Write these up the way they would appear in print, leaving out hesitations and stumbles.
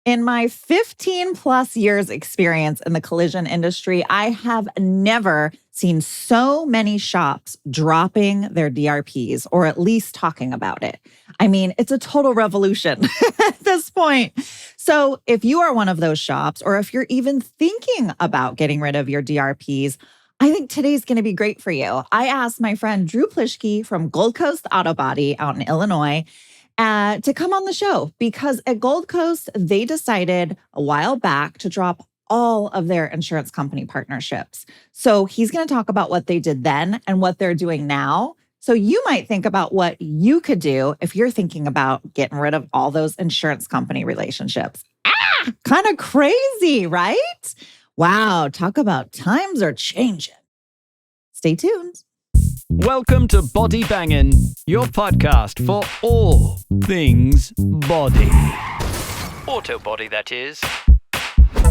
In my 15 plus years experience in the collision industry, I have never seen so many shops dropping their DRPs or at least talking about it. I mean, it's a total revolution at this point. So if you are one of those shops, or if you're even thinking about getting rid of your DRPs, I think today's going to be great for you. I asked my friend Drew Plischke from Gold Coast Auto Body out in Illinois to come on the show because at Gold Coast, they decided a while back to drop all of their insurance company partnerships. So he's going to talk about what they did then and what they're doing now. So you might think about what you could do if you're thinking about getting rid of all those insurance company relationships. Kind of crazy, right? Wow, talk about times are changing. Stay tuned. Welcome to Body Bangin', your podcast for all things body. Auto body, that is.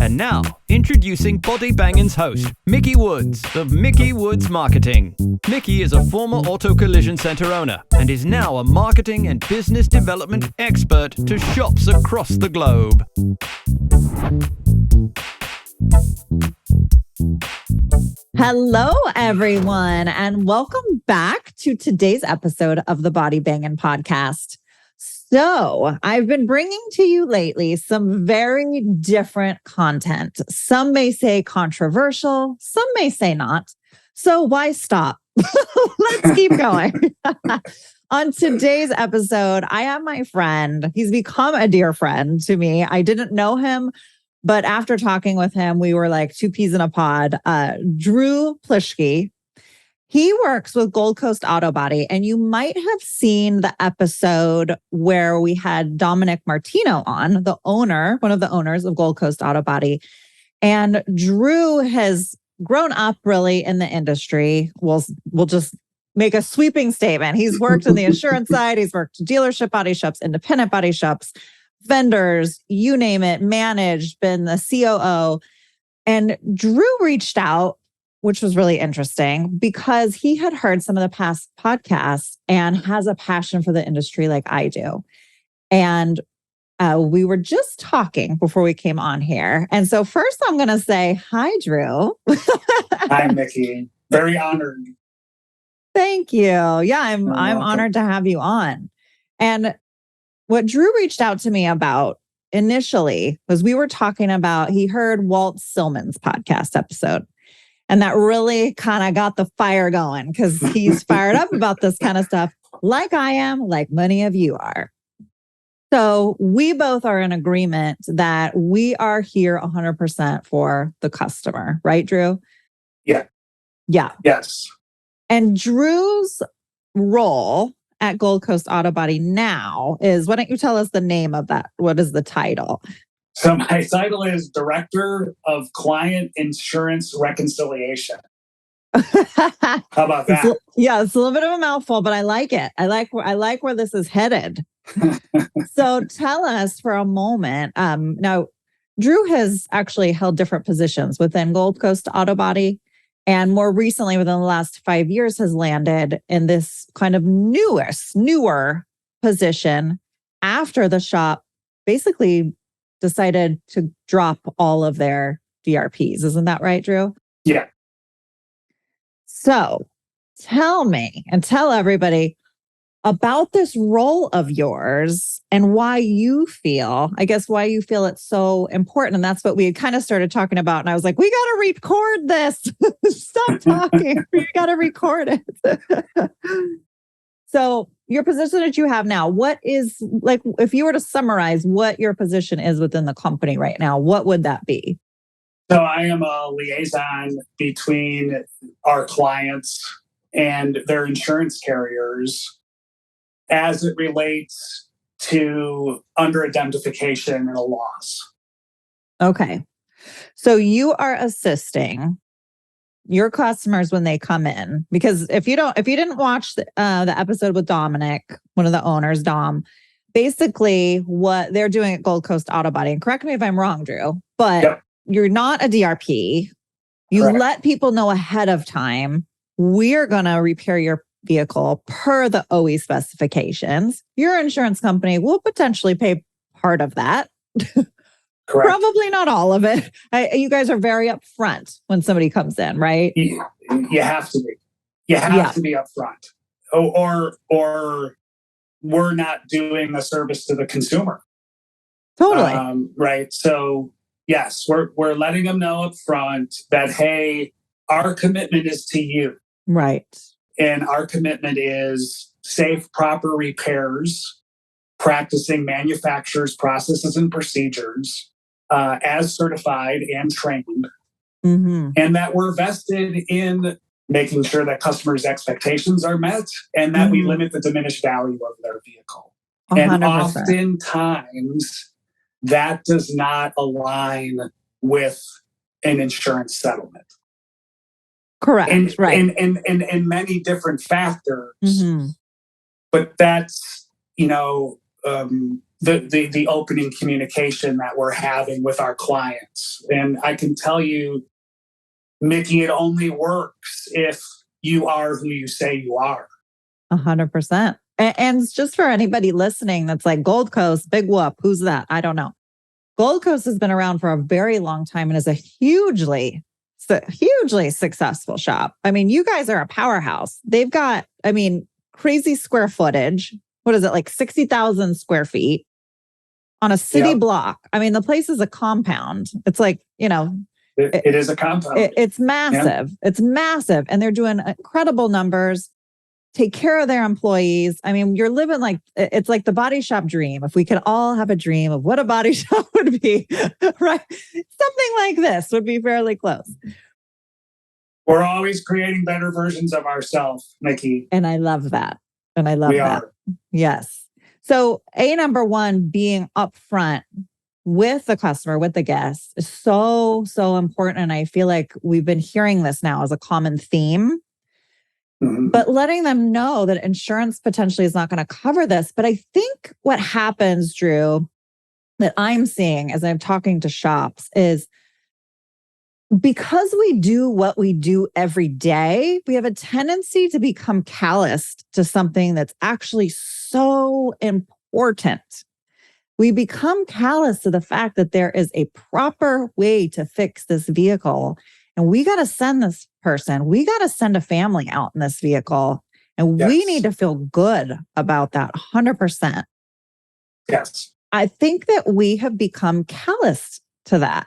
And now, introducing Body Bangin's host, Mickey Woods of Mickey Woods Marketing. Mickey is a former auto collision center owner and is now a marketing and business development expert to shops across the globe. Hello, everyone, and welcome back to today's episode of the Body Bangin' podcast. So I've been bringing to you lately some very different content. Some may say controversial, some may say not. So why stop? Let's keep going. On today's episode, I have my friend. He's become a dear friend to me. I didn't know him, but after talking with him, we were like two peas in a pod. Drew Plischke. He works with Gold Coast Auto Body, and you might have seen the episode where we had Dominic Martino on, the owner, one of the owners of Gold Coast Auto Body. And Drew has grown up really in the industry. We'll just make a sweeping statement. He's worked in the insurance side. He's worked dealership body shops, independent body shops, vendors, you name it, managed, been the COO. And Drew reached out, which was really interesting because he had heard some of the past podcasts and has a passion for the industry like I do. And we were just talking before we came on here. And so first I'm going to say, hi, Drew. Hi, Mickey. Very honored. Thank you. Yeah, I'm honored to have you on. And what Drew reached out to me about initially was we were talking about, he heard Walt Silman's podcast episode. And that really kind of got the fire going because he's fired up about this kind of stuff like I am, like many of you are. So we both are in agreement that we are here 100% for the customer, right, Drew? Yeah. Yes. And Drew's role at Gold Coast Auto Body now is, why don't you tell us the name of that? What is the title? So my title is Director of Client Insurance Reconciliation. How about that? It's a little bit of a mouthful, but I like it. I like where this is headed. So tell us for a moment. Now, Drew has actually held different positions within Gold Coast Auto Body. And more recently, within the last 5 years, has landed in this kind of newer position after the shop basically decided to drop all of their DRPs. Isn't that right, Drew? Yeah. So tell me and tell everybody about this role of yours and why you feel it's so important. And that's what we had kind of started talking about. And I was like, we got to record this. Stop talking. We got to record it. So your position that you have now, what is, like, if you were to summarize what your position is within the company right now, what would that be? So I am a liaison between our clients and their insurance carriers as it relates to under-indemnification and a loss. Okay. So you are assisting your customers when they come in, because if you didn't watch the episode with Dominic, one of the owners, Dom, basically what they're doing at Gold Coast Auto Body, and correct me if I'm wrong, Drew, but You're not a DRP. You Correct. Let people know ahead of time, we're going to repair your vehicle per the OE specifications. Your insurance company will potentially pay part of that. Correct. Probably not all of it. You guys are very upfront when somebody comes in, right? You have to be. You have to be upfront, or we're not doing a service to the consumer. Totally. Right. So yes, we're letting them know up front that, hey, our commitment is to you. Right. And our commitment is safe, proper repairs, practicing manufacturers' processes and procedures as certified and trained. Mm-hmm. And that we're vested in making sure that customers' expectations are met and that we limit the diminished value of their vehicle. 100%. And oftentimes that does not align with an insurance settlement. Correct. And many different factors. Mm-hmm. But that's, the opening communication that we're having with our clients. And I can tell you, Mickey, it only works if you are who you say you are. 100%. And just for anybody listening that's like, Gold Coast, big whoop, who's that? I don't know. Gold Coast has been around for a very long time and is a hugely successful shop. I mean, you guys are a powerhouse. They've got, crazy square footage. What is it, like 60,000 square feet on a city block? I mean, the place is a compound. It's like, it is a compound. It's massive. Yeah. It's massive. And they're doing incredible numbers, take care of their employees. I mean, you're living it's like the body shop dream. If we could all have a dream of what a body shop would be, right? Something like this would be fairly close. We're always creating better versions of ourselves, Mickey. And I love that. We are. Yes. So number one, being upfront with the customer, with the guest is so, so important. And I feel like we've been hearing this now as a common theme, but letting them know that insurance potentially is not going to cover this. But I think what happens, Drew, that I'm seeing as I'm talking to shops is because we do what we do every day, we have a tendency to become calloused to something that's actually so important. We become callous to the fact that there is a proper way to fix this vehicle. And we got to send this person, we got to send a family out in this vehicle. And we need to feel good about that 100%. Yes. I think that we have become callous to that.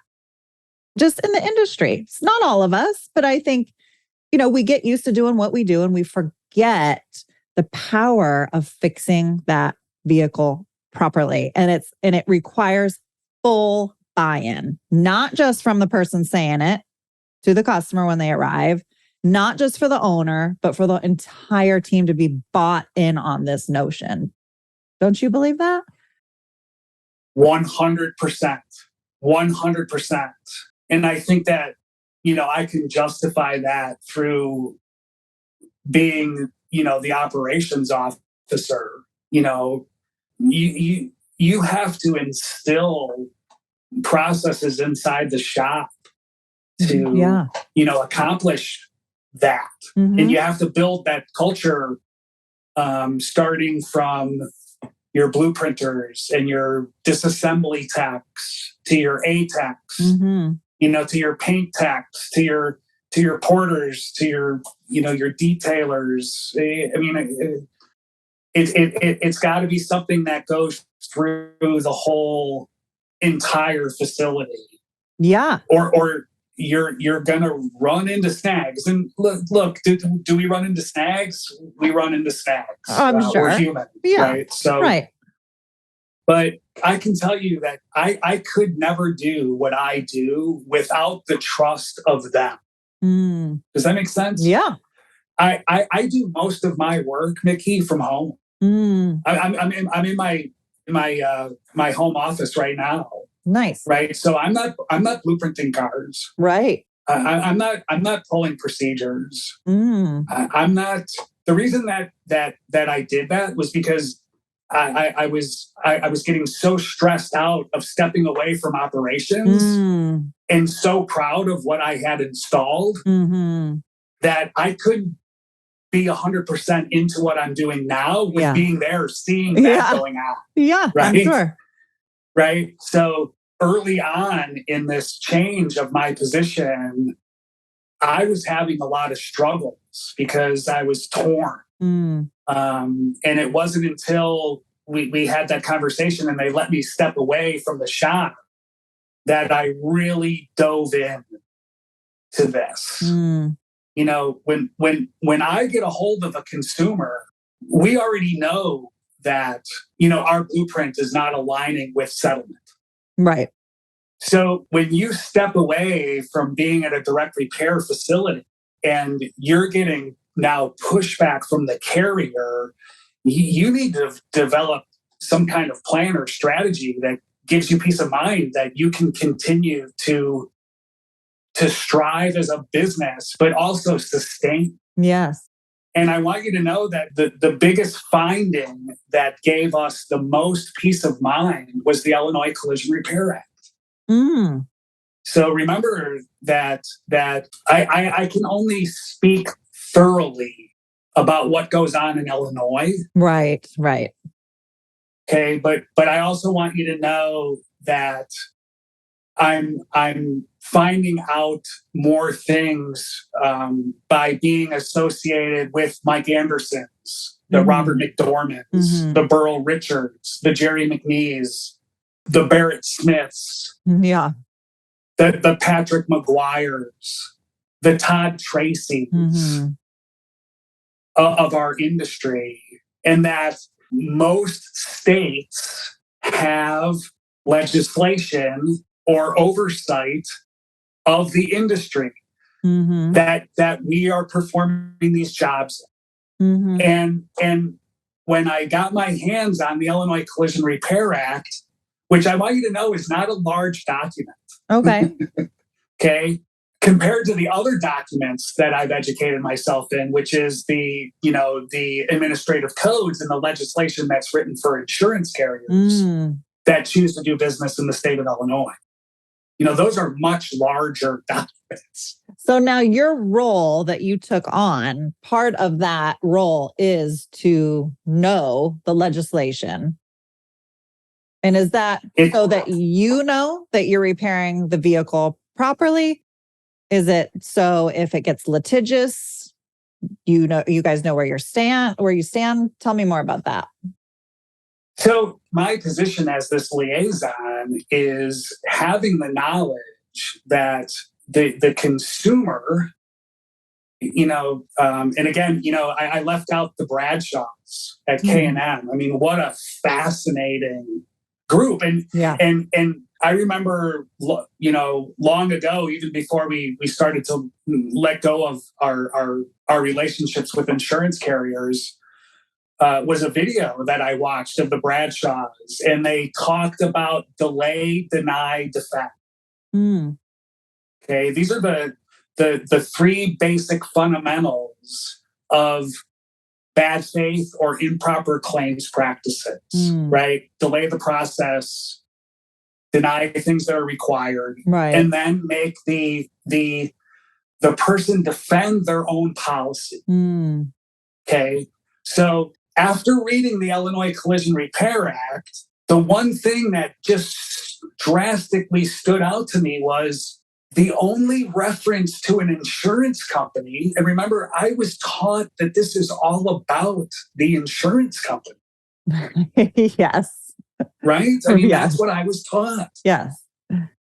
Just in the industry. It's not all of us, but I think, we get used to doing what we do and we forget the power of fixing that vehicle properly. And it requires full buy-in, not just from the person saying it to the customer when they arrive, not just for the owner, but for the entire team to be bought in on this notion. Don't you believe that? 100%. 100%. And I think that, I can justify that through being, the operations officer. You have to instill processes inside the shop to, accomplish that. And you have to build that culture starting from your blueprinters and your disassembly techs to your A techs, to your paint techs, to your porters, to your detailers. I mean, it's got to be something that goes through the whole entire facility. Yeah. Or you're gonna run into snags. And look, do we run into snags? We run into snags. I'm sure. We're human, right? So, right. But I can tell you that I could never do what I do without the trust of them. Does that make sense? Yeah. I do most of my work, Mickey, from home. I'm in my home office right now. Nice. Right. So I'm not blueprinting cars. Right. I'm not pulling procedures. I'm not. The reason that I did that was because I was getting so stressed out of stepping away from operations and so proud of what I had installed that I couldn't be 100% into what I'm doing now with being there, seeing that going on. Yeah, right? I'm sure. Right. So early on in this change of my position, I was having a lot of struggles because I was torn. And it wasn't until we had that conversation and they let me step away from the shop that I really dove in to this. You know, when I get a hold of a consumer, we already know that, you know, our blueprint is not aligning with settlement. Right. So when you step away from being at a direct repair facility and you're getting now pushback from the carrier, you need to develop some kind of plan or strategy that gives you peace of mind that you can continue to strive as a business, but also sustain. Yes. And I want you to know that the biggest finding that gave us the most peace of mind was the Illinois Collision Repair Act. So remember that I can only speak thoroughly about what goes on in Illinois. Right. Okay, but I also want you to know that I'm finding out more things by being associated with Mike Anderson's, the Robert McDormand's, the Burl Richards, the Jerry McNees, the Barrett Smiths, Yeah, the Patrick McGuires, the Todd Tracy's of our industry, and that most states have legislation or oversight of the industry that we are performing these jobs. And when I got my hands on the Illinois Collision Repair Act, which I want you to know is not a large document. Okay. Okay. Compared to the other documents that I've educated myself in, which is the administrative codes and the legislation that's written for insurance carriers that choose to do business in the state of Illinois. You know, those are much larger documents. So now your role that you took on, part of that role is to know the legislation. And is that so that you know that you're repairing the vehicle properly? Is it so if it gets litigious, you guys know where you stand? Tell me more about that. So my position as this liaison is having the knowledge that the consumer, and again, I left out the Bradshaws at K&M. I mean, what a fascinating group. And I remember, long ago, even before we started to let go of our relationships with insurance carriers, was a video that I watched of the Bradshaws, and they talked about delay, deny, defect. Okay, these are the three basic fundamentals of bad faith or improper claims practices. Right? Delay the process, deny things that are required, right, and then make the person defend their own policy. Okay, so after reading the Illinois Collision Repair Act, the one thing that just drastically stood out to me was the only reference to an insurance company. And remember, I was taught that this is all about the insurance company. Yes. Right? I mean, that's what I was taught. Yes.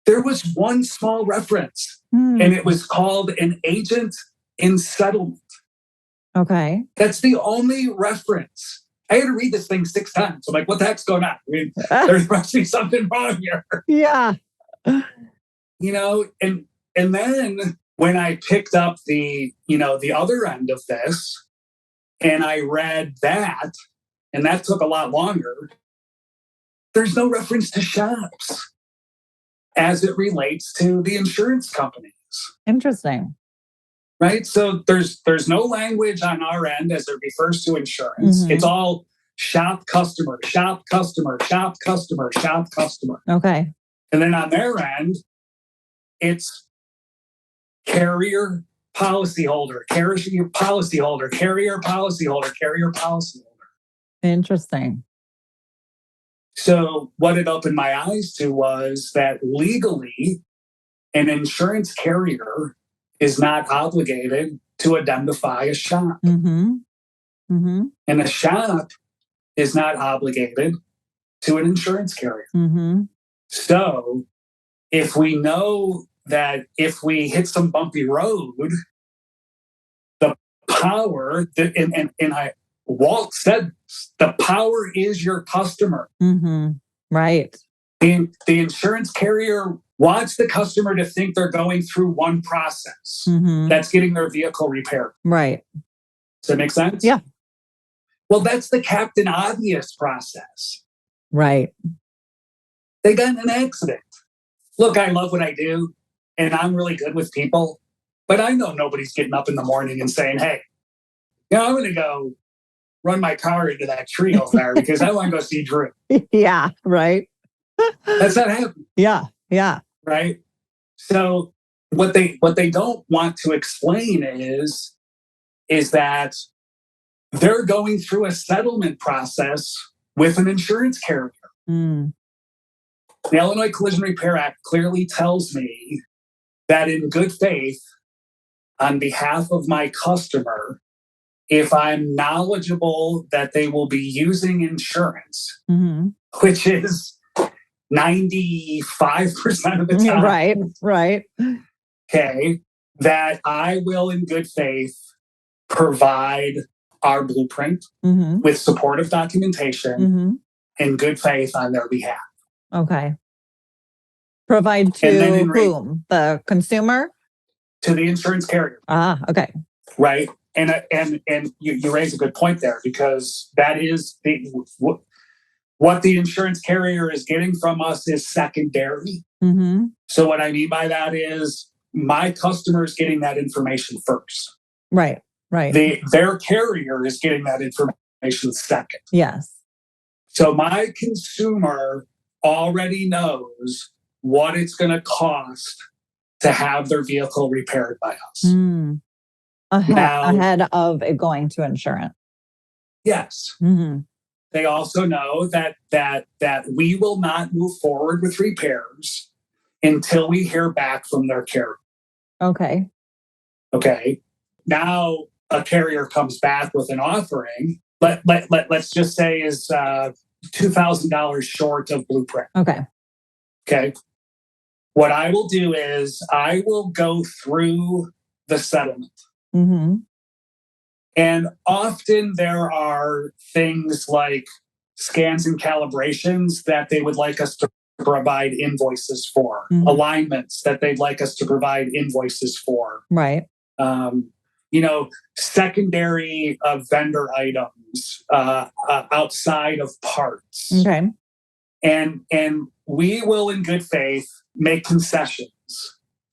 There was one small reference, and it was called an agent in settlement. Okay. That's the only reference. I had to read this thing 6 times. I'm like, what the heck's going on? I mean, there must be something wrong here. Yeah. And then when I picked up the other end of this, and I read that, and that took a lot longer, there's no reference to shops as it relates to the insurance companies. Interesting. Right? So there's no language on our end as it refers to insurance. It's all shop customer, shop customer, shop customer, shop customer. Okay. And then on their end, it's carrier policyholder, carrier policyholder, carrier policyholder, carrier policyholder. Interesting. So what it opened my eyes to was that legally, an insurance carrier is not obligated to indemnify a shop. Mm-hmm. Mm-hmm. And a shop is not obligated to an insurance carrier. Mm-hmm. So if we know that if we hit some bumpy road, the power, Walt said, the power is your customer. Mm-hmm. Right. The insurance carrier wants the customer to think they're going through one process. Mm-hmm. That's getting their vehicle repaired. Right. Does that make sense? Yeah. Well, that's the Captain Obvious process. Right. They got in an accident. Look, I love what I do, and I'm really good with people, but I know nobody's getting up in the morning and saying, hey, I'm going to go run my car into that tree over there because I want to go see Drew. Yeah, right. That's not happening. Yeah, yeah. Right? So what they don't want to explain is that they're going through a settlement process with an insurance carrier. Mm. The Illinois Collision Repair Act clearly tells me that in good faith, on behalf of my customer, if I'm knowledgeable that they will be using insurance, Mm-hmm. which is 95% of the time. Right, right. Okay, that I will in good faith provide our blueprint Mm-hmm. with supportive documentation Mm-hmm. in good faith on their behalf. Okay. Provide to whom? The consumer? To the insurance carrier. Ah, okay. Right. And you raise a good point there, because that is what the insurance carrier is getting from us is secondary. Mm-hmm. So what I mean by that is my customer is getting that information first. Right, right. Their carrier is getting that information second. Yes. So my consumer already knows what it's going to cost to have their vehicle repaired by us. Mm. Ahead of it going to insurance. Yes. Mm-hmm. They also know that we will not move forward with repairs until we hear back from their carrier. Okay. Okay. Now a carrier comes back with an offering. Let's just say is $2,000 short of blueprint. Okay. Okay. What I will do is I will go through the settlement. Mm-hmm. And often there are things like scans and calibrations that they would like us to provide invoices for, Mm-hmm. alignments that they'd like us to provide invoices for. Right. Secondary vendor items outside of parts. Okay. And we will, in good faith, make concessions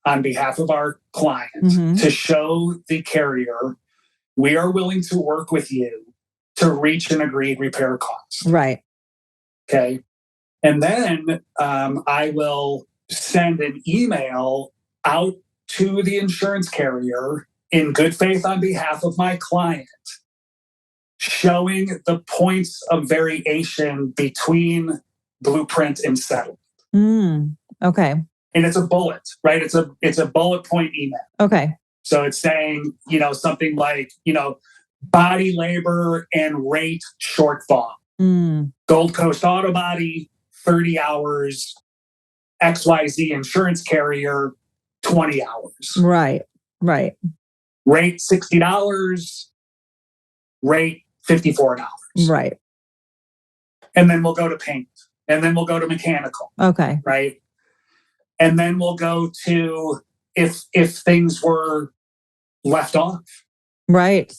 on behalf of our client Mm-hmm. to show the carrier we are willing to work with you to reach an agreed repair cost. Right. Okay. And then I will send an email out to the insurance carrier in good faith on behalf of my client, showing the points of variation between blueprint and settlement. Okay. And it's a bullet, right? It's a bullet point email. Okay. So it's saying, something like, body labor and rate shortfall. Gold Coast Auto Body, 30 hours, XYZ insurance carrier, 20 hours. Right. Right. Rate $60, rate $54. Right. And then we'll go to paint. And then we'll go to mechanical. Okay. Right. And then we'll go to if things were left off. Right.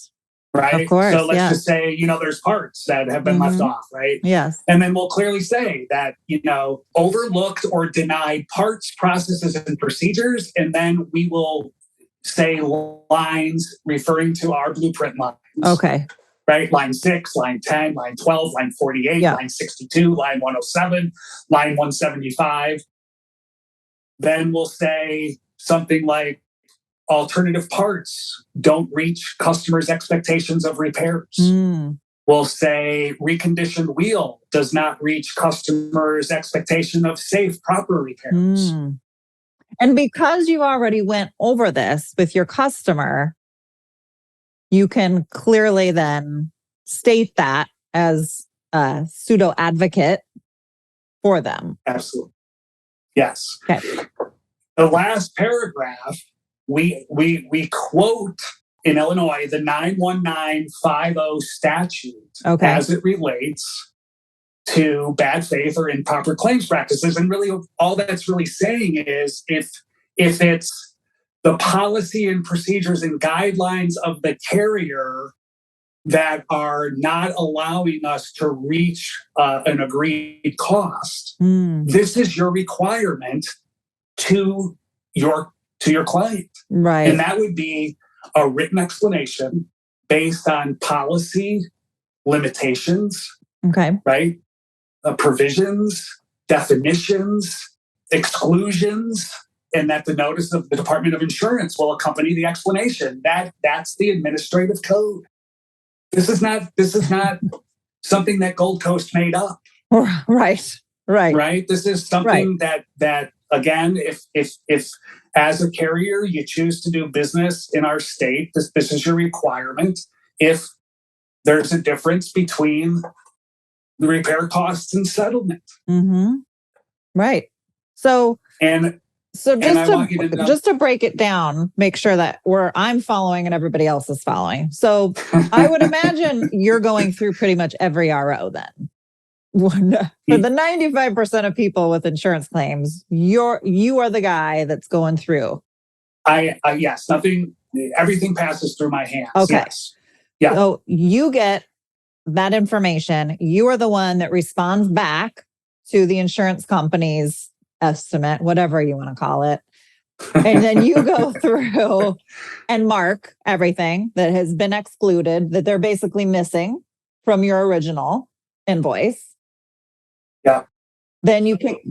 Right. Of course. So let's just say, there's parts that have been left off. Right. Yes. And then we'll clearly say that, overlooked or denied parts, processes, and procedures. And then we will say lines referring to our blueprint lines. Okay. Right? Line 6, line 10, line 12, line 48, line 62, line 107, line 175. Then we'll say something like alternative parts don't reach customers' expectations of repairs. will say reconditioned wheel does not reach customers' expectation of safe, proper repairs. And because you already went over this with your customer, you can clearly then state that as a pseudo advocate for them. Absolutely. Yes. Okay. The last paragraph, we quote in Illinois the 91950 statute as it relates to bad faith or improper claims practices. And really all that's really saying is if it's the policy and procedures and guidelines of the carrier that are not allowing us to reach an agreed cost, this is your requirement to your client. Right. And that would be a written explanation based on policy limitations. Okay. Right? Provisions, definitions, exclusions, and that the notice of the Department of Insurance will accompany the explanation. That's the administrative code. This is not something that Gold Coast made up. Right. This is something that again, if as a carrier you choose to do business in our state, this is your requirement. If there's a difference between the repair costs and settlement. Right. So just to break it down, make sure that I'm following and everybody else is following. So I would imagine you're going through pretty much every RO then. For the 95% of people with insurance claims, you are the guy that's going through. Yes, everything passes through my hands. Okay. Yes. Yeah. So you get that information. You are the one that responds back to the insurance company's estimate, whatever you want to call it. And then you go through and mark everything that has been excluded, that they're basically missing from your original invoice. Yeah. Then you kick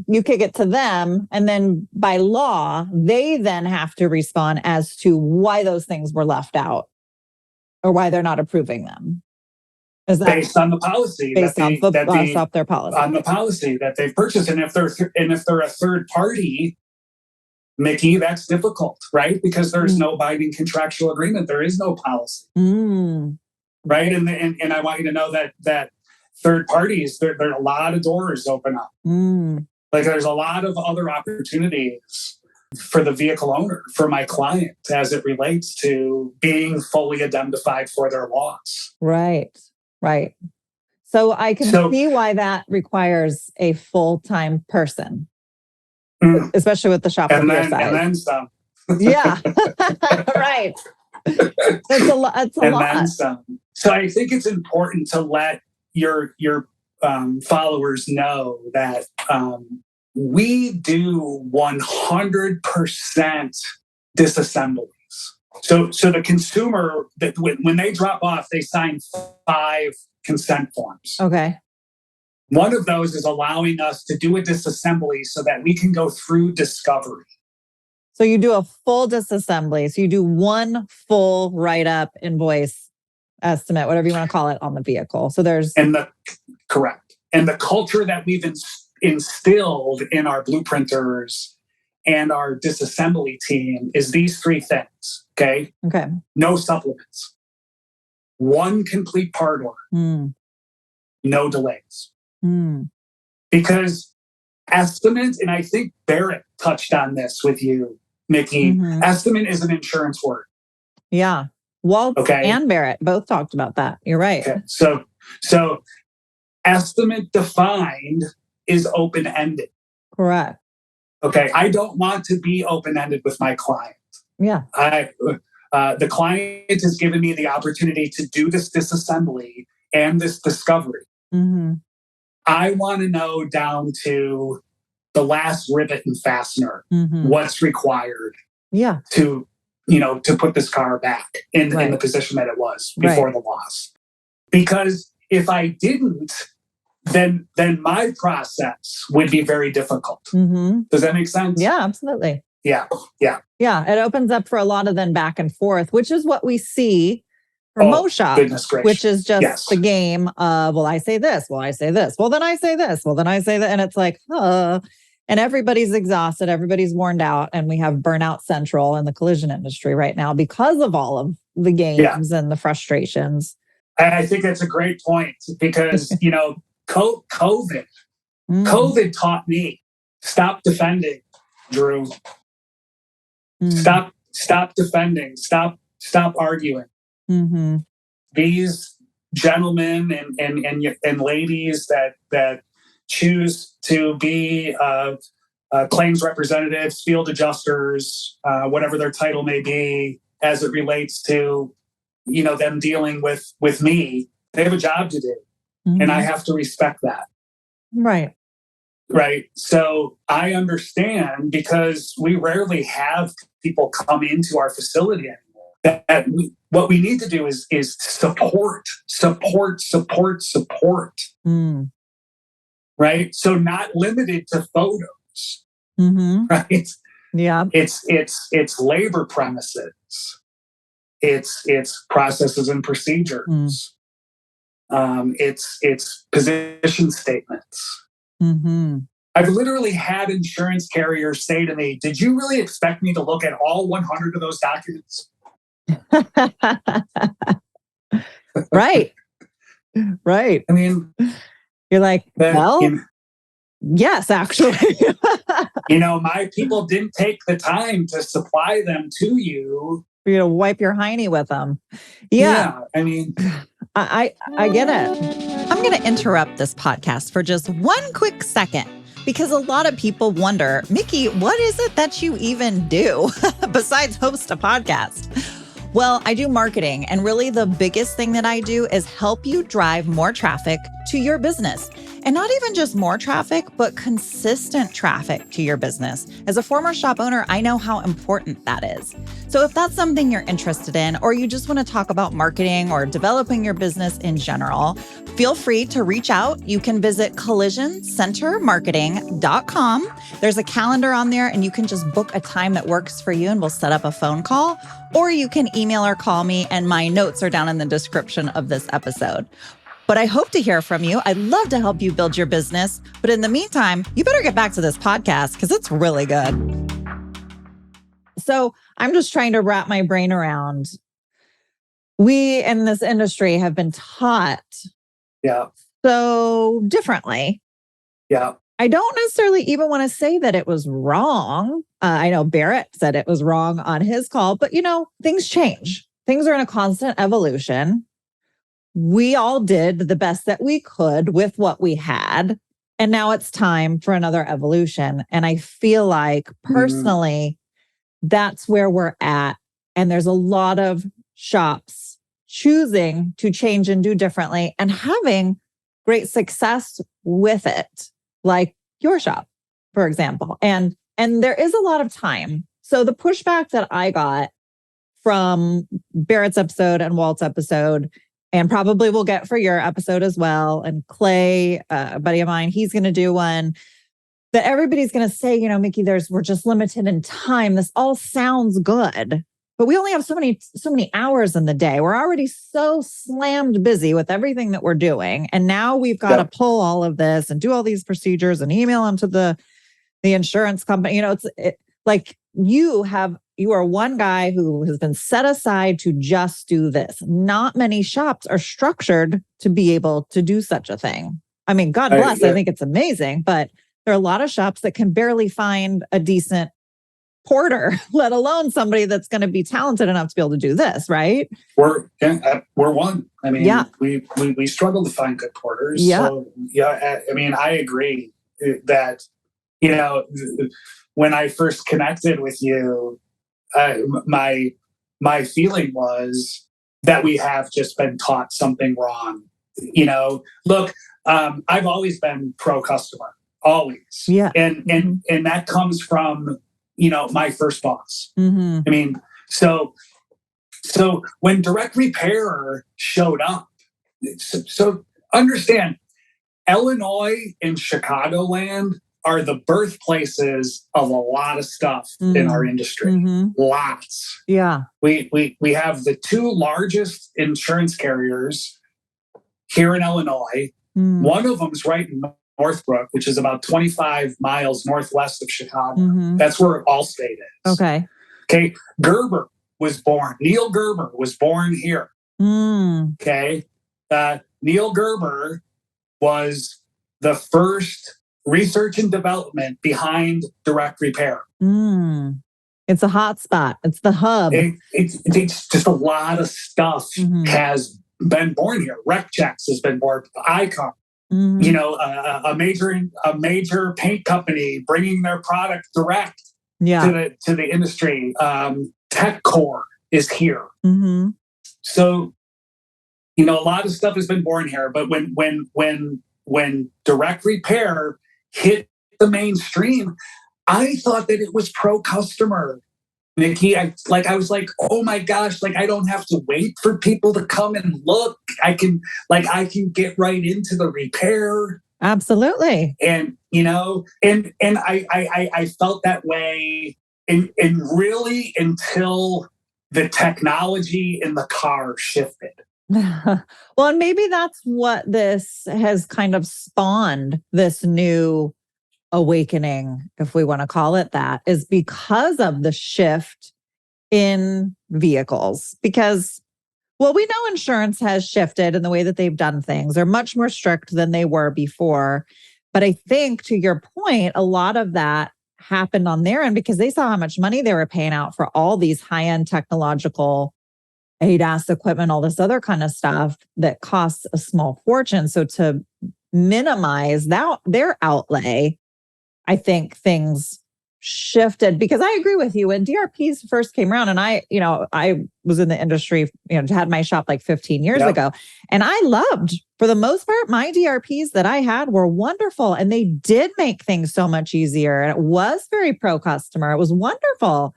it to them. And then by law, they then have to respond as to why those things were left out or why they're not approving them. Is that based on the policy? Based on their policy. On the policy that they've purchased. And if they're a third party, Mickey, that's difficult, right? Because there's no binding contractual agreement. There is no policy. Right. And I want you to know that third parties, there are a lot of doors open up. Like there's a lot of other opportunities for the vehicle owner, for my client, as it relates to being fully indemnified for their loss. Right. So I can see why that requires a full-time person, especially with the shop on your side. And then some. Yeah. Right. That's a lot. Then some. So I think it's important to let your followers know that we do 100% disassemblies. So the consumer, that when they drop off, they sign 5 consent forms. Okay. One of those is allowing us to do a disassembly so that we can go through discovery. So you do a full disassembly. So you do one full write-up, invoice, estimate, whatever you want to call it, on the vehicle. So there's correct. And the culture that we've instilled in our blueprinters and our disassembly team is these 3 things. Okay. No supplements. 1 complete part order. No delays. Because estimate, and I think Barrett touched on this with you, Mickey, estimate is an insurance word. Yeah. Walt and Barrett both talked about that. You're right. Okay. So estimate defined is open-ended. Correct. Okay. I don't want to be open-ended with my client. Yeah. The client has given me the opportunity to do this disassembly and this discovery. I want to know down to the last rivet and fastener what's required. Yeah. To put this car back in the position that it was before the loss. Because if I didn't, then my process would be very difficult. Does that make sense? Yeah, absolutely. Yeah. It opens up for a lot of then back and forth, which is what we see or Mosha, goodness gracious. which is just the game of, well, I say this, well, I say this, well, then I say this, well, then I say that. And it's like, and everybody's exhausted, everybody's worn out. And we have burnout central in the collision industry right now because of all of the games and the frustrations. And I think that's a great point because, COVID taught me, stop defending, Drew. Stop defending. Stop arguing. Mm-hmm. These gentlemen and ladies that choose to be claims representatives, field adjusters, whatever their title may be, as it relates to them dealing with me, they have a job to do, and I have to respect that. Right. So I understand, because we rarely have people come into our facility anymore. What we need to do is support. Right. So not limited to photos. Right. Yeah. It's labor premises. It's processes and procedures. It's position statements. I've literally had insurance carriers say to me, "Did you really expect me to look at all 100 of those documents?" Right. I mean, you're like, yes, actually. My people didn't take the time to supply them to you. For you to wipe your hiney with them. Yeah. I mean, I get it. I'm going to interrupt this podcast for just one quick second, because a lot of people wonder, Mickey, what is it that you even do besides host a podcast? Well, I do marketing, and really the biggest thing that I do is help you drive more traffic to your business. And not even just more traffic, but consistent traffic to your business. As a former shop owner, I know how important that is. So if that's something you're interested in, or you just want to talk about marketing or developing your business in general, feel free to reach out. You can visit collisioncentermarketing.com. There's a calendar on there, and you can just book a time that works for you, and we'll set up a phone call. Or you can email or call me, and my notes are down in the description of this episode. But I hope to hear from you. I'd love to help you build your business. But in the meantime, you better get back to this podcast, because it's really good. So I'm just trying to wrap my brain around. We in this industry have been taught so differently. Yeah. I don't necessarily even want to say that it was wrong. I know Barrett said it was wrong on his call, but things change. Things are in a constant evolution. We all did the best that we could with what we had. And now it's time for another evolution. And I feel like personally, that's where we're at. And there's a lot of shops choosing to change and do differently and having great success with it, like your shop, for example. And there is a lot of time. So the pushback that I got from Barrett's episode and Walt's episode, and probably we'll get for your episode as well, and Clay, a buddy of mine, he's going to do one, that everybody's going to say, Mickey, we're just limited in time. This all sounds good, but we only have so many hours in the day. We're already so slammed busy with everything that we're doing. And now we've got to pull all of this and do all these procedures and email them to the insurance company. It's like you are one guy who has been set aside to just do this. Not many shops are structured to be able to do such a thing. I mean, God bless. I think it's amazing, but there are a lot of shops that can barely find a decent porter, let alone somebody that's going to be talented enough to be able to do this, right? We're one. I mean, we struggle to find good porters. Yeah. So, I mean, I agree that, when I first connected with you, my feeling was that we have just been taught something wrong. Look, I've always been pro customer, always. Yeah. And that comes from, my first boss. Mm-hmm. I mean, so when direct repair showed up, so understand, Illinois and Chicagoland are the birthplaces of a lot of stuff in our industry. Lots. Yeah. We have the two largest insurance carriers here in Illinois. One of them's right in Northbrook, which is about 25 miles northwest of Chicago. That's where Allstate is. Okay. Okay. Neil Gerber was born here. Okay. Neil Gerber was the first research and development behind direct repair. It's a hot spot. It's the hub. It's just a lot of stuff has been born here. RecChex has been born. Icon, a major paint company bringing their product direct to the industry. TechCore is here. So, a lot of stuff has been born here. But when direct repair hit the mainstream, I thought that it was pro customer. Nikki, I was like, oh my gosh, I don't have to wait for people to come and look. I can get right into the repair. Absolutely. And, I felt that way and really until the technology in the car shifted. Well, and maybe that's what this has kind of spawned, this new awakening, if we want to call it that, is because of the shift in vehicles. Because, well, we know insurance has shifted in the way that they've done things. They're much more strict than they were before. But I think, to your point, a lot of that happened on their end because they saw how much money they were paying out for all these high-end technological ADAS equipment, all this other kind of stuff that costs a small fortune. So to minimize their outlay, I think things shifted because I agree with you. When DRPs first came around, and I was in the industry, had my shop like 15 years ago, and I loved, for the most part, my DRPs that I had were wonderful, and they did make things so much easier. And it was very pro customer. It was wonderful.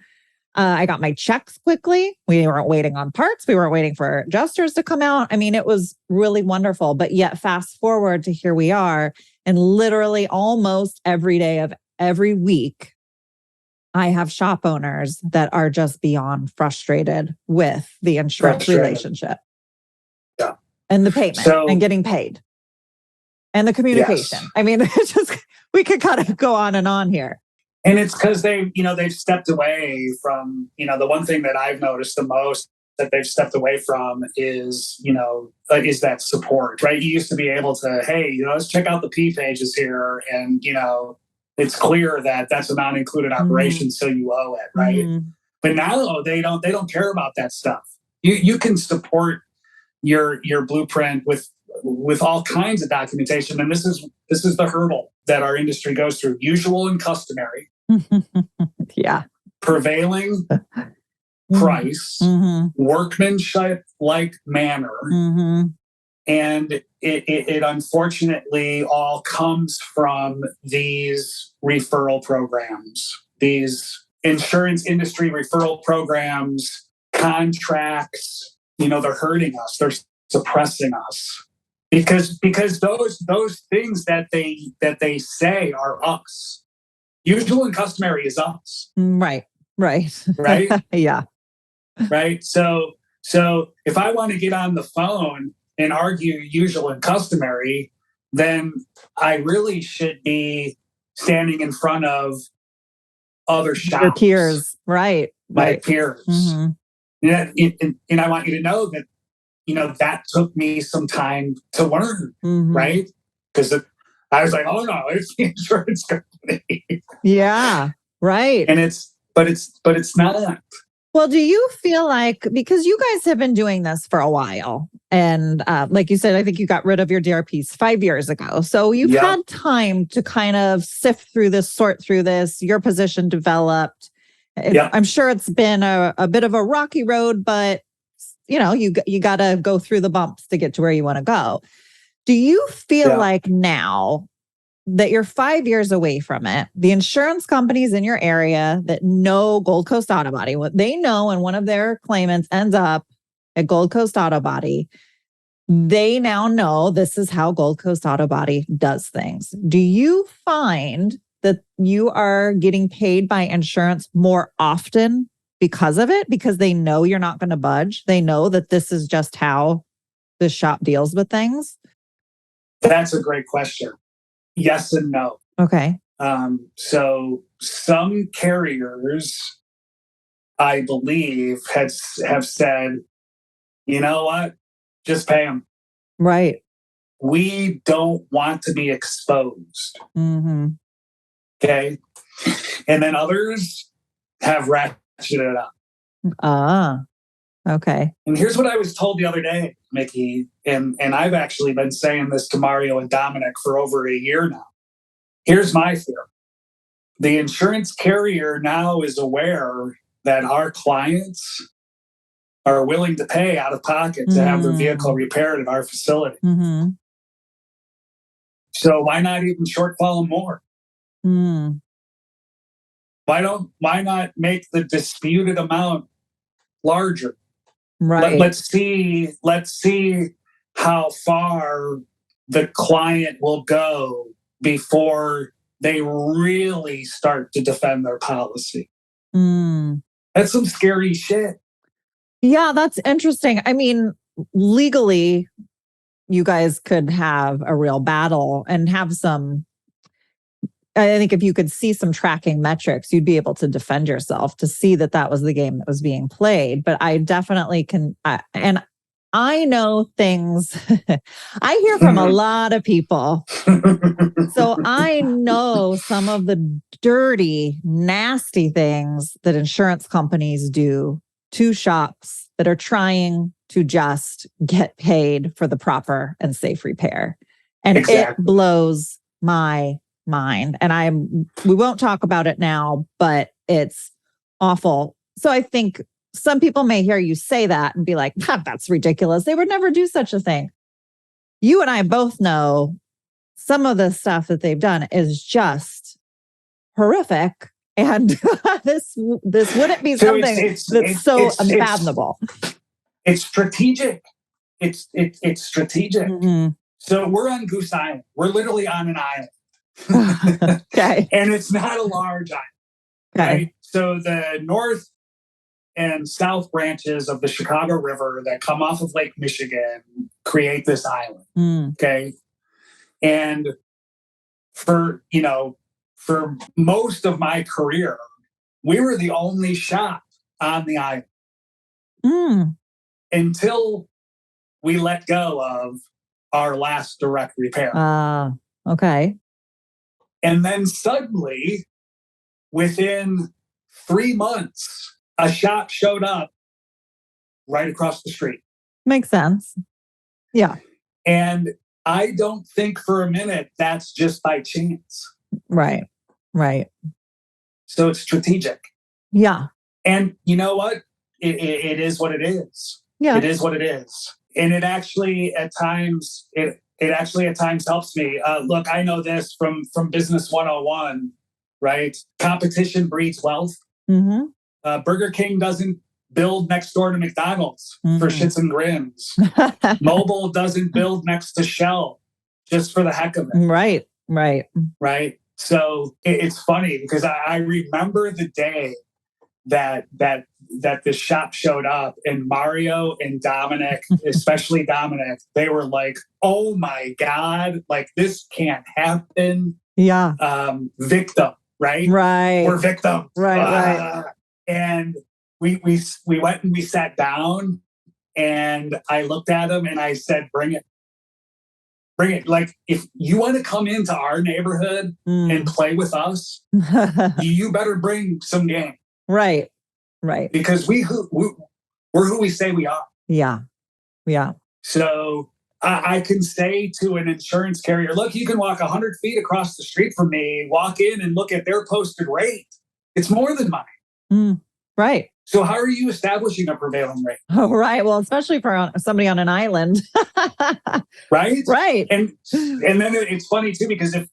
I got my checks quickly. We weren't waiting on parts. We weren't waiting for adjusters to come out. I mean, it was really wonderful. But yet fast forward to here we are, and literally almost every day of every week, I have shop owners that are just beyond frustrated with the insurance relationship. Yeah. And the payment and getting paid and the communication. Yes. I mean, it's just, we could kind of go on and on here. And it's because they've stepped away from, the one thing that I've noticed the most that they've stepped away from is, is that support, right? You used to be able to, hey, let's check out the P pages here. And, it's clear that that's a non-included operation, so you owe it, right? But now they don't care about that stuff. You can support your blueprint with all kinds of documentation. And this is the hurdle that our industry goes through: usual and customary. Prevailing price, workmanship-like manner. And it unfortunately all comes from these referral programs, these insurance industry referral programs, contracts. They're hurting us. They're suppressing us because those things that they say are us. Usual and customary is us. Right. Yeah. Right. So if I want to get on the phone and argue usual and customary, then I really should be standing in front of other shops. Your peers, right. My peers. And I want you to know that, that took me some time to learn, right? Because I was like, oh no, it's the insurance company. Yeah, right. And it's not. Well, do you feel like, because you guys have been doing this for a while, and like you said, I think you got rid of your DRPs 5 years ago. So you've had time to kind of sift through this, sort through this, your position developed. I'm sure it's been a bit of a rocky road, but you got to go through the bumps to get to where you want to go. Do you feel like now that you're 5 years away from it, the insurance companies in your area that know Gold Coast Auto Body, what they know, and one of their claimants ends up at Gold Coast Auto Body, they now know this is how Gold Coast Auto Body does things. Do you find that you are getting paid by insurance more often because of it? Because they know you're not going to budge. They know that this is just how the shop deals with things. That's a great question. Yes and no. Okay. So some carriers, I believe, have said, you know what? Just pay them. Right. We don't want to be exposed. Mm-hmm. Okay. And then others have ratcheted it up. Okay. And here's what I was told the other day, Mickey, and I've actually been saying this to Mario and Dominic for over a year now. Here's my fear. The insurance carrier now is aware that our clients are willing to pay out of pocket to have their vehicle repaired at our facility. Mm-hmm. So why not even shortfall them more? Why not make the disputed amount larger? Right. Let's see how far the client will go before they really start to defend their policy. That's some scary shit. Yeah, that's interesting. I mean, legally, you guys could have a real battle and have some. I think if you could see some tracking metrics, you'd be able to defend yourself to see that that was the game that was being played. But I definitely can. And I know things. I hear from a lot of people. So I know some of the dirty, nasty things that insurance companies do to shops that are trying to just get paid for the proper and safe repair. And It blows my mind. And we won't talk about it now, but it's awful. So I think some people may hear you say that and be like, that's ridiculous. They would never do such a thing. You and I both know some of the stuff that they've done is just horrific. And this wouldn't be something that's so unfathomable. It's strategic. It's strategic. Mm-hmm. So we're on Goose Island. We're literally on an island. Okay. And it's not a large island. Okay. Right? So the north and south branches of the Chicago River that come off of Lake Michigan create this island. Okay. And for most of my career, we were the only shop on the island until we let go of our last direct repair. Okay. And then suddenly, within 3 months, a shop showed up right across the street. Makes sense. Yeah. And I don't think for a minute that's just by chance. Right. So it's strategic. Yeah. And you know what? It is what it is. Yeah. It is what it is. And it actually at times helps me. Look, I know this from Business 101, right? Competition breeds wealth. Mm-hmm. Burger King doesn't build next door to McDonald's for shits and grins. Mobile doesn't build next to Shell just for the heck of it. Right. So it's funny because I remember the day that the shop showed up, and Mario and Dominic, especially Dominic, they were like, "Oh my God, like this can't happen." Yeah. Victim, right? Right. We're victims. Right. And we went and we sat down, and I looked at him and I said, "Bring it. Bring it. Like, if you want to come into our neighborhood and play with us, you better bring some game." Right. Because we're who we say we are. Yeah. So I can say to an insurance carrier, look, you can walk 100 feet across the street from me, walk in and look at their posted rate. It's more than mine. Right. So how are you establishing a prevailing rate? Oh, right. Well, especially for somebody on an island. Right. Right. And then it's funny too, because if,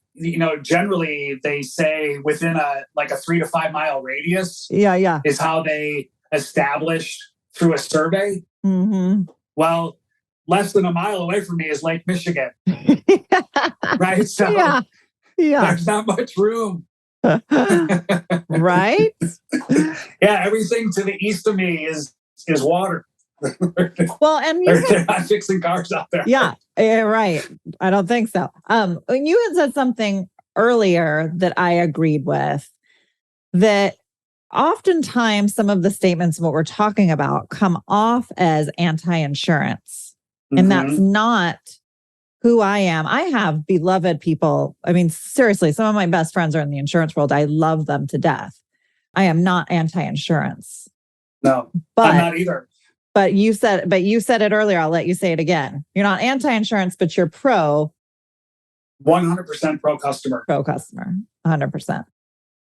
generally they say within a 3 to 5 mile radius. Yeah. Is how they established through a survey. Mm-hmm. Well, less than a mile away from me is Lake Michigan. Right. So yeah. there's not much room Right? Yeah, everything to the east of me is water. Well, and they're not fixing cars out there. Yeah, right. I don't think so. You had said something earlier that I agreed with, that oftentimes some of the statements of what we're talking about come off as anti-insurance. And that's not who I am. I have beloved people. I mean, seriously, some of my best friends are in the insurance world. I love them to death. I am not anti-insurance. No, I'm not either. But you said it earlier. I'll let you say it again. You're not anti-insurance, but you're pro. 100% pro customer. Pro customer. 100%.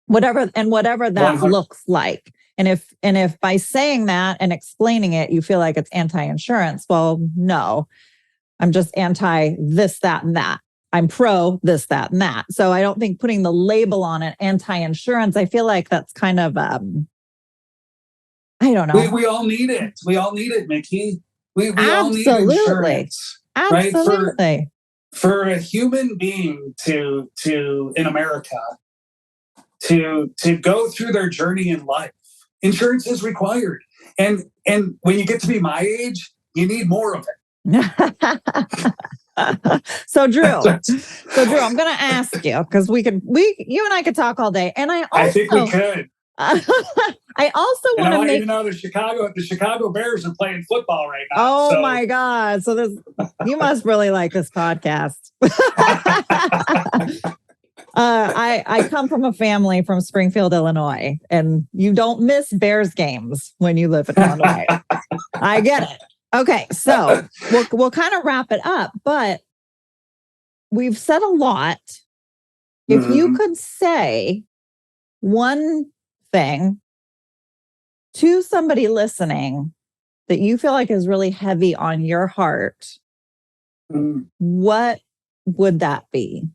Whatever that 100%. looks like. And if by saying that and explaining it, you feel like it's anti-insurance, well, no, I'm just anti this, that, and that. I'm pro this, that, and that. So I don't think putting the label on it, anti-insurance, I feel like that's kind of, I don't know. We all need it. We all need it, Mickey. We all need insurance. Absolutely. Right? For a human being to in America to go through their journey in life, insurance is required. And when you get to be my age, you need more of it. So Drew, I'm going to ask you, because you and I could talk all day. And I think we could. I also want to you to know the Chicago Bears are playing football right now. Oh my God. So you must really like this podcast. I come from a family from Springfield, Illinois, and you don't miss Bears games when you live in Illinois. I get it. Okay, so we'll kind of wrap it up, but we've said a lot. If you could say one thing to somebody listening that you feel like is really heavy on your heart, what would that be?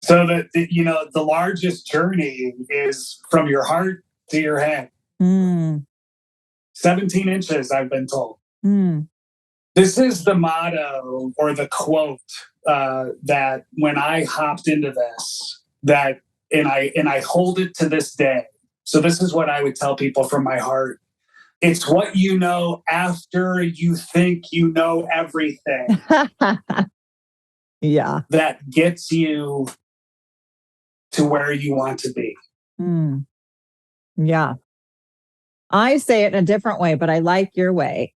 So the largest journey is from your heart to your head. 17 inches, I've been told. This is the motto or the quote that when I hopped into this, and I hold it to this day. So this is what I would tell people from my heart. It's what you know after you think you know everything. Yeah. That gets you to where you want to be. Yeah. I say it in a different way, but I like your way.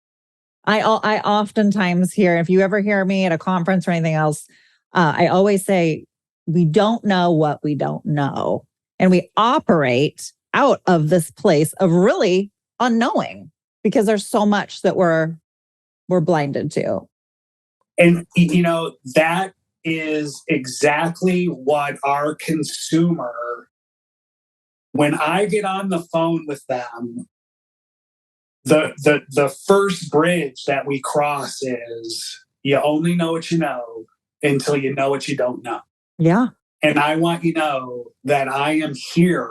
I oftentimes hear, if you ever hear me at a conference or anything else, I always say, we don't know what we don't know. And we operate out of this place of really unknowing, because there's so much that we're blinded to. And, that is exactly what our consumer, when I get on the phone with them, the first bridge that we cross is, you only know what you know until you know what you don't know. Yeah. And I want you to know that I am here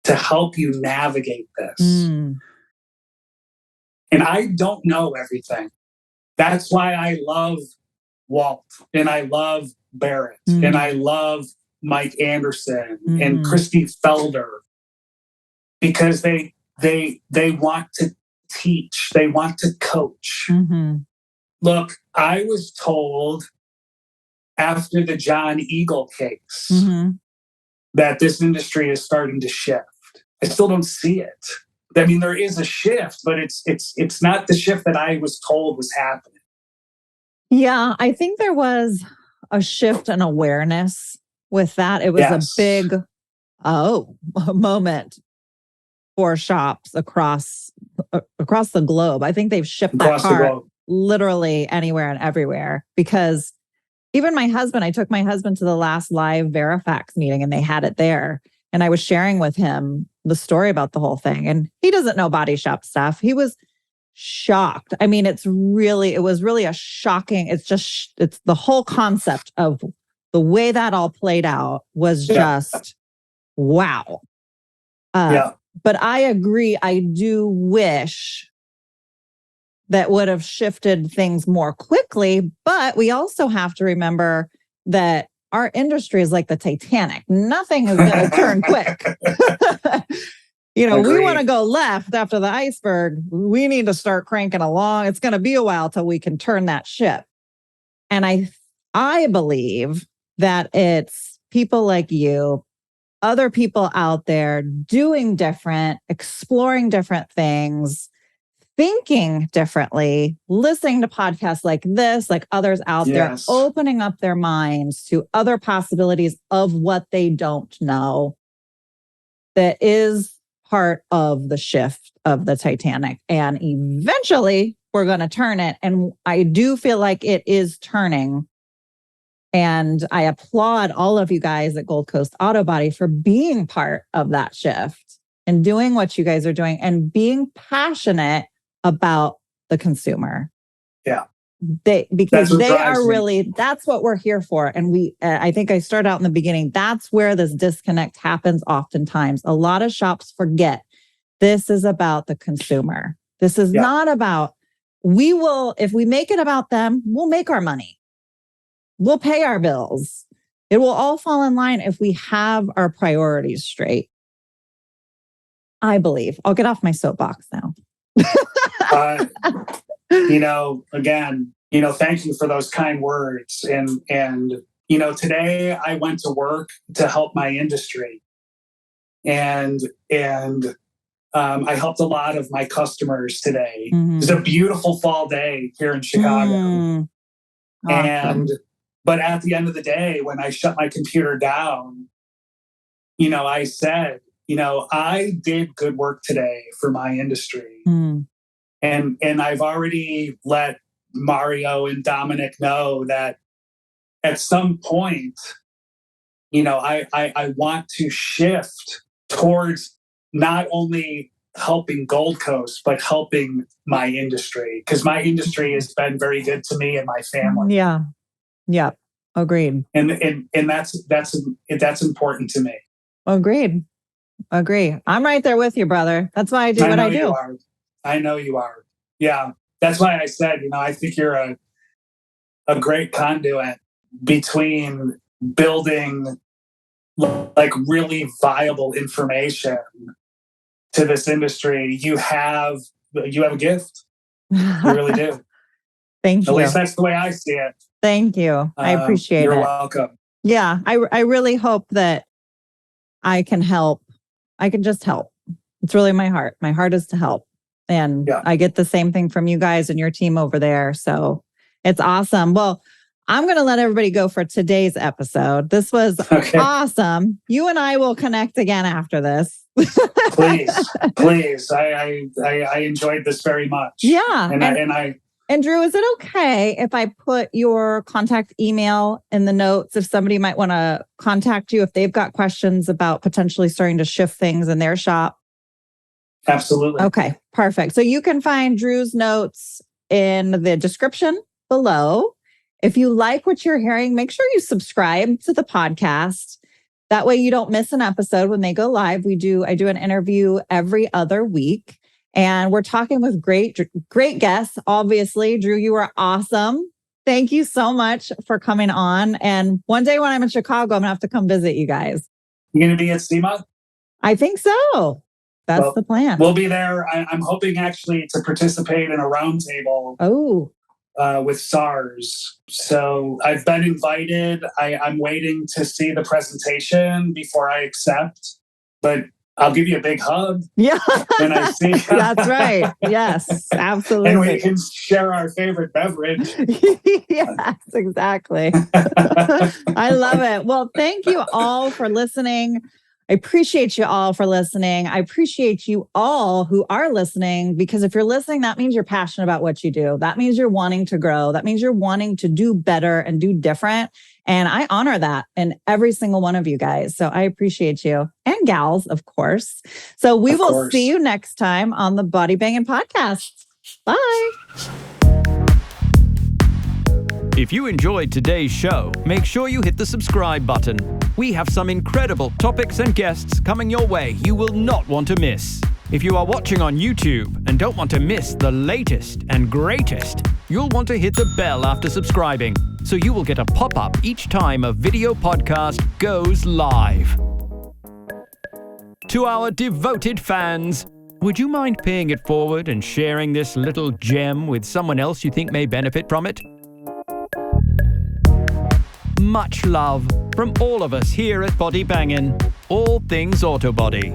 to help you navigate this. And I don't know everything. That's why I love Walt, and I love Barrett, and I love Mike Anderson and Christy Felder, because they want to teach, they want to coach. Look, I was told after the John Eagle case that this industry is starting to shift. I still don't see it. I mean, there is a shift, but it's not the shift that I was told was happening. Yeah, I think there was a shift in awareness with that. It was a big moment for shops across the globe. I think they've shipped that car literally anywhere and everywhere, because even I took my husband to the last live Verifax meeting, and they had it there. And I was sharing with him the story about the whole thing. And he doesn't know body shop stuff. He was shocked. I mean, it was really a shocking, it's the whole concept of the way that all played out was just, wow. But I agree. I do wish that would have shifted things more quickly. But we also have to remember that our industry is like the Titanic. Nothing is going to turn quick. We want to go left after the iceberg. We need to start cranking along. It's going to be a while till we can turn that ship. And I believe that it's people like you, other people out there doing different, exploring different things, thinking differently, listening to podcasts like this, like others out there, opening up their minds to other possibilities of what they don't know. That is part of the shift of the Titanic. And eventually we're going to turn it. And I do feel like it is turning. And I applaud all of you guys at Gold Coast Auto Body for being part of that shift and doing what you guys are doing and being passionate about the consumer. Yeah. Because they are really, that's what we're here for. And I think I started out in the beginning. That's where this disconnect happens oftentimes. A lot of shops forget this is about the consumer. This is not about, if we make it about them, we'll make our money. We'll pay our bills. It will all fall in line if we have our priorities straight. I believe. I'll get off my soapbox now. Again, thank you for those kind words. And today I went to work to help my industry. And I helped a lot of my customers today. Mm-hmm. It's a beautiful fall day here in Chicago. Awesome. But at the end of the day, when I shut my computer down, I said, I did good work today for my industry. And I've already let Mario and Dominic know that at some point, I want to shift towards not only helping Gold Coast, but helping my industry, because my industry has been very good to me and my family. Yeah. Agreed. And that's important to me. Agreed. Agree. I'm right there with you, brother. That's why I do what I do. I know you are. Yeah. That's why I said, I think you're a great conduit between building like really viable information to this industry. You have a gift. You really do. Thank you. At least that's the way I see it. Thank you. I appreciate it. You're welcome. Yeah. I really hope that I can help. I can just help. It's really my heart. My heart is to help. And I get the same thing from you guys and your team over there. So it's awesome. Well, I'm going to let everybody go for today's episode. This was awesome. You and I will connect again after this. Please. I enjoyed this very much. Yeah. And Drew, is it okay if I put your contact email in the notes if somebody might want to contact you if they've got questions about potentially starting to shift things in their shop? Absolutely. Okay, perfect. So you can find Drew's notes in the description below. If you like what you're hearing, make sure you subscribe to the podcast. That way you don't miss an episode when they go live. I do an interview every other week. And we're talking with great guests. Obviously, Drew, you are awesome. Thank you so much for coming on. And one day when I'm in Chicago, I'm going to have to come visit you guys. You're going to be at SEMA? I think so. That's the plan. We'll be there. I'm hoping actually to participate in a roundtable with SARS. So I've been invited. I'm waiting to see the presentation before I accept. But I'll give you a big hug. Yeah. When I see you. That's right. Yes, absolutely. And we can share our favorite beverage. Yes, exactly. I love it. Well, thank you all for listening. I appreciate you all for listening. I appreciate you all who are listening, because if you're listening, that means you're passionate about what you do. That means you're wanting to grow. That means you're wanting to do better and do different. And I honor that in every single one of you guys. So I appreciate you, and gals, of course. So we will see you next time on the Body Banging Podcast. Bye. If you enjoyed today's show, make sure you hit the subscribe button. We have some incredible topics and guests coming your way you will not want to miss. If you are watching on YouTube and don't want to miss the latest and greatest, you'll want to hit the bell after subscribing, so you will get a pop-up each time a video podcast goes live. To our devoted fans, would you mind paying it forward and sharing this little gem with someone else you think may benefit from it? Much love from all of us here at Body Bangin', all things auto body.